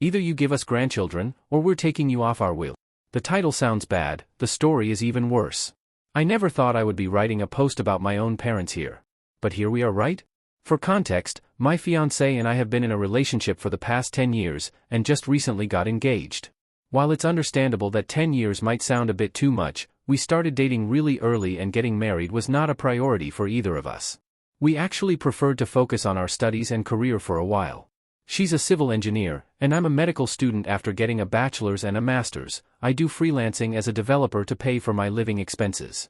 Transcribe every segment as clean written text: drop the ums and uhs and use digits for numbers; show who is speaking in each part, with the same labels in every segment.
Speaker 1: Either you give us grandchildren, or we're taking you off our will. The title sounds bad, the story is even worse. I never thought I would be writing a post about my own parents here. But here we are, right? For context, my fiancé and I have been in a relationship for the past 10 years, and just recently got engaged. While it's understandable that 10 years might sound a bit too much, we started dating really early and getting married was not a priority for either of us. We actually preferred to focus on our studies and career for a while. She's a civil engineer, and I'm a medical student. After getting a bachelor's and a master's, I do freelancing as a developer to pay for my living expenses.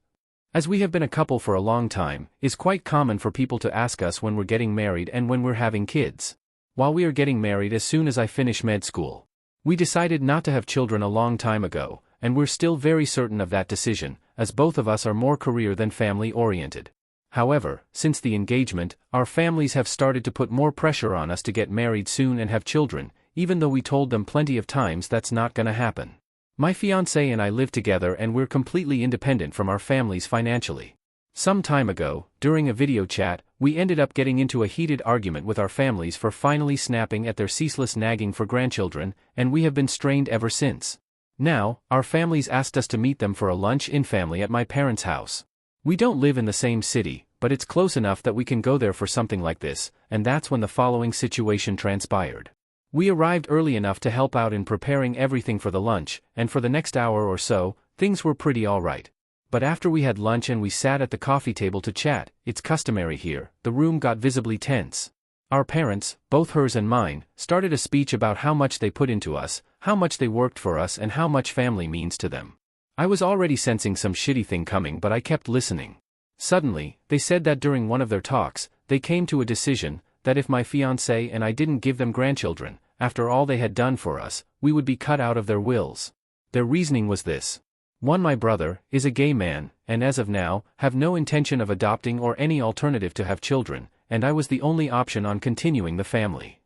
Speaker 1: As we have been a couple for a long time, it's quite common for people to ask us when we're getting married and when we're having kids. While we are getting married as soon as I finish med school. We decided not to have children a long time ago, and we're still very certain of that decision, as both of us are more career than family-oriented. However, since the engagement, our families have started to put more pressure on us to get married soon and have children, even though we told them plenty of times that's not gonna happen. My fiancé and I live together and we're completely independent from our families financially. Some time ago, during a video chat, we ended up getting into a heated argument with our families for finally snapping at their ceaseless nagging for grandchildren, and we have been strained ever since. Now, our families asked us to meet them for a lunch-in family at my parents' house. We don't live in the same city, but it's close enough that we can go there for something like this, and that's when the following situation transpired. We arrived early enough to help out in preparing everything for the lunch, and for the next hour or so, things were pretty alright. But after we had lunch and we sat at the coffee table to chat, it's customary here, the room got visibly tense. Our parents, both hers and mine, started a speech about how much they put into us, how much they worked for us and how much family means to them. I was already sensing some shitty thing coming, but I kept listening. Suddenly, they said that during one of their talks, they came to a decision, that if my fiancé and I didn't give them grandchildren, after all they had done for us, we would be cut out of their wills. Their reasoning was this. 1. My brother is a gay man, and as of now, have no intention of adopting or any alternative to have children, and I was the only option on continuing the family.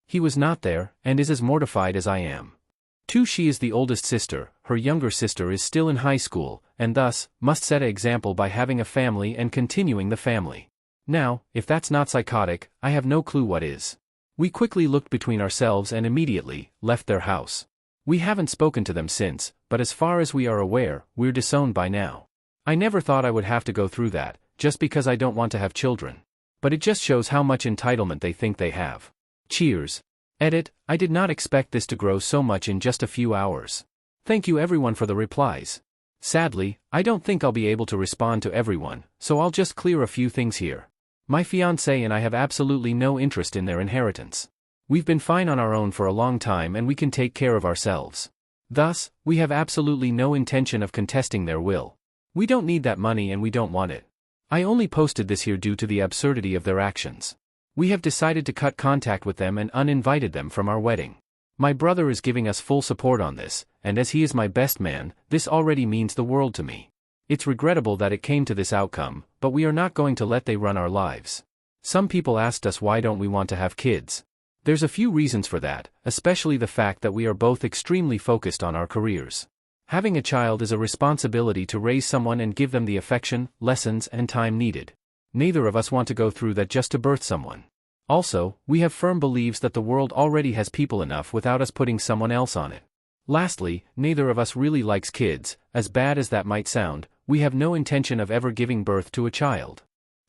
Speaker 1: He was not there, and is as mortified as I am. 2. She is the oldest sister, her younger sister is still in high school, and thus, must set an example by having a family and continuing the family. Now, if that's not psychotic, I have no clue what is. We quickly looked between ourselves and immediately left their house. We haven't spoken to them since, but as far as we are aware, we're disowned by now. I never thought I would have to go through that, just because I don't want to have children. But it just shows how much entitlement they think they have. Cheers. Edit, I did not expect this to grow so much in just a few hours. Thank you everyone for the replies. Sadly, I don't think I'll be able to respond to everyone, so I'll just clear a few things here. My fiancé and I have absolutely no interest in their inheritance. We've been fine on our own for a long time and we can take care of ourselves. Thus, we have absolutely no intention of contesting their will. We don't need that money and we don't want it. I only posted this here due to the absurdity of their actions. We have decided to cut contact with them and uninvited them from our wedding. My brother is giving us full support on this, and as he is my best man, this already means the world to me. It's regrettable that it came to this outcome, but we are not going to let they run our lives. Some people asked us why don't we want to have kids. There's a few reasons for that, especially the fact that we are both extremely focused on our careers. Having a child is a responsibility to raise someone and give them the affection, lessons, and time needed. Neither of us want to go through that just to birth someone. Also, we have firm beliefs that the world already has people enough without us putting someone else on it. Lastly, neither of us really likes kids, as bad as that might sound, we have no intention of ever giving birth to a child.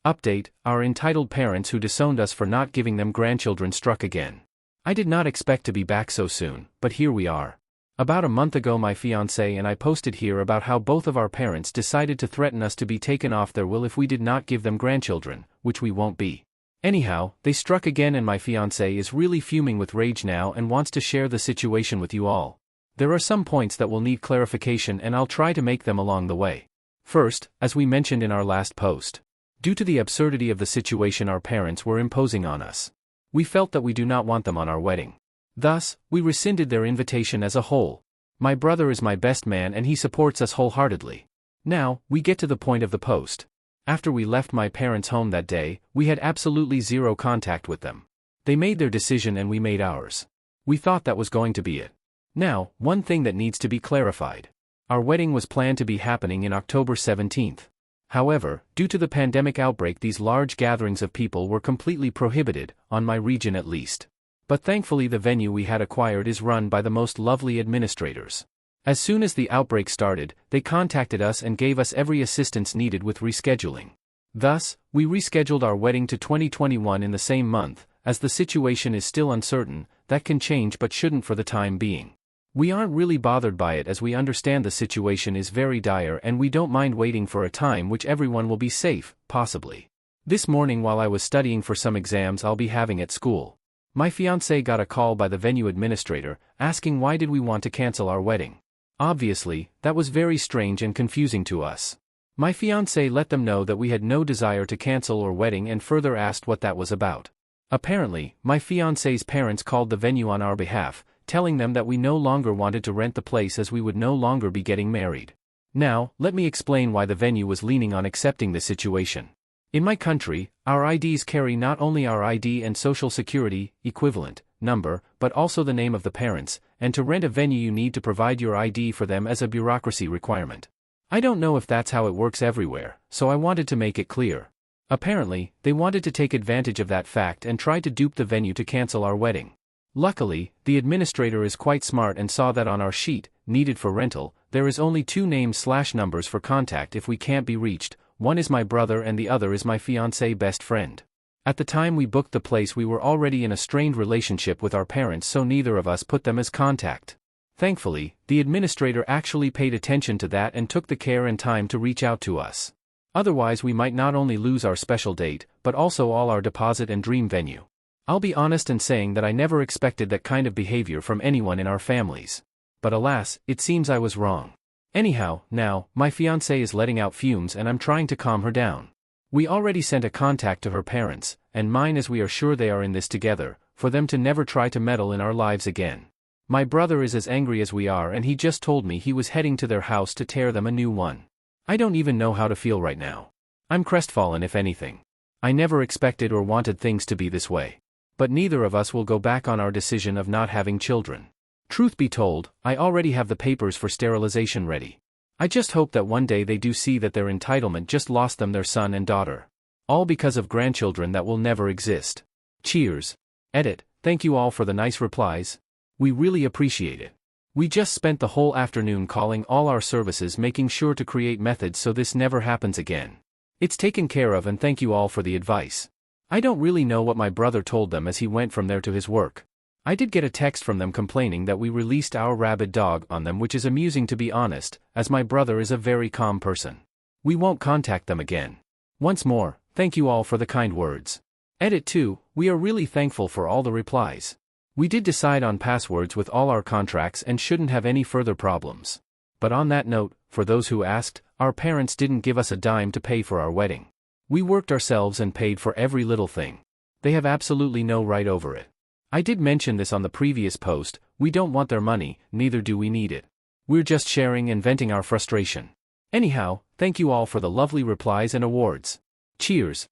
Speaker 1: Update, our entitled parents who disowned us for not giving them grandchildren struck again. I did not expect to be back so soon, but here we are. About a month ago my fiancé and I posted here about how both of our parents decided to threaten us to be taken off their will if we did not give them grandchildren, which we won't be. Anyhow, they struck again and my fiancé is really fuming with rage now and wants to share the situation with you all. There are some points that will need clarification and I'll try to make them along the way. First, as we mentioned in our last post. Due to the absurdity of the situation our parents were imposing on us. We felt that we do not want them on our wedding. Thus, we rescinded their invitation as a whole. My brother is my best man and he supports us wholeheartedly. Now, we get to the point of the post. After we left my parents' home that day, we had absolutely zero contact with them. They made their decision and we made ours. We thought that was going to be it. Now, one thing that needs to be clarified. Our wedding was planned to be happening in October 17th. However, due to the pandemic outbreak these large gatherings of people were completely prohibited, on my region at least. But thankfully the venue we had acquired is run by the most lovely administrators. As soon as the outbreak started, they contacted us and gave us every assistance needed with rescheduling. Thus, we rescheduled our wedding to 2021 in the same month. As the situation is still uncertain, that can change but shouldn't for the time being. We aren't really bothered by it as we understand the situation is very dire and we don't mind waiting for a time which everyone will be safe, possibly. This morning while I was studying for some exams I'll be having at school, my fiancé got a call by the venue administrator, asking why did we want to cancel our wedding. Obviously, that was very strange and confusing to us. My fiancé let them know that we had no desire to cancel our wedding and further asked what that was about. Apparently, my fiancé's parents called the venue on our behalf, telling them that we no longer wanted to rent the place as we would no longer be getting married. Now, let me explain why the venue was leaning on accepting the situation. In my country, our IDs carry not only our ID and social security equivalent number, but also the name of the parents, and to rent a venue you need to provide your ID for them as a bureaucracy requirement. I don't know if that's how it works everywhere, so I wanted to make it clear. Apparently, they wanted to take advantage of that fact and tried to dupe the venue to cancel our wedding. Luckily, the administrator is quite smart and saw that on our sheet, needed for rental, there is only 2 names/numbers for contact if we can't be reached. One is my brother and the other is my fiancé best friend. At the time we booked the place we were already in a strained relationship with our parents, so neither of us put them as contact. Thankfully, the administrator actually paid attention to that and took the care and time to reach out to us. Otherwise we might not only lose our special date, but also all our deposit and dream venue. I'll be honest in saying that I never expected that kind of behavior from anyone in our families. But alas, it seems I was wrong. Anyhow, now, my fiancé is letting out fumes and I'm trying to calm her down. We already sent a contact to her parents, and mine as we are sure they are in this together, for them to never try to meddle in our lives again. My brother is as angry as we are and he just told me he was heading to their house to tear them a new one. I don't even know how to feel right now. I'm crestfallen if anything. I never expected or wanted things to be this way. But neither of us will go back on our decision of not having children. Truth be told, I already have the papers for sterilization ready. I just hope that one day they do see that their entitlement just lost them their son and daughter. All because of grandchildren that will never exist. Cheers. Edit. Thank you all for the nice replies. We really appreciate it. We just spent the whole afternoon calling all our services making sure to create methods so this never happens again. It's taken care of and thank you all for the advice. I don't really know what my brother told them as he went from there to his work. I did get a text from them complaining that we released our rabid dog on them, which is amusing to be honest, as my brother is a very calm person. We won't contact them again. Once more, thank you all for the kind words. Edit 2, we are really thankful for all the replies. We did decide on passwords with all our contracts and shouldn't have any further problems. But on that note, for those who asked, our parents didn't give us a dime to pay for our wedding. We worked ourselves and paid for every little thing. They have absolutely no right over it. I did mention this on the previous post, we don't want their money, neither do we need it. We're just sharing and venting our frustration. Anyhow, thank you all for the lovely replies and awards. Cheers.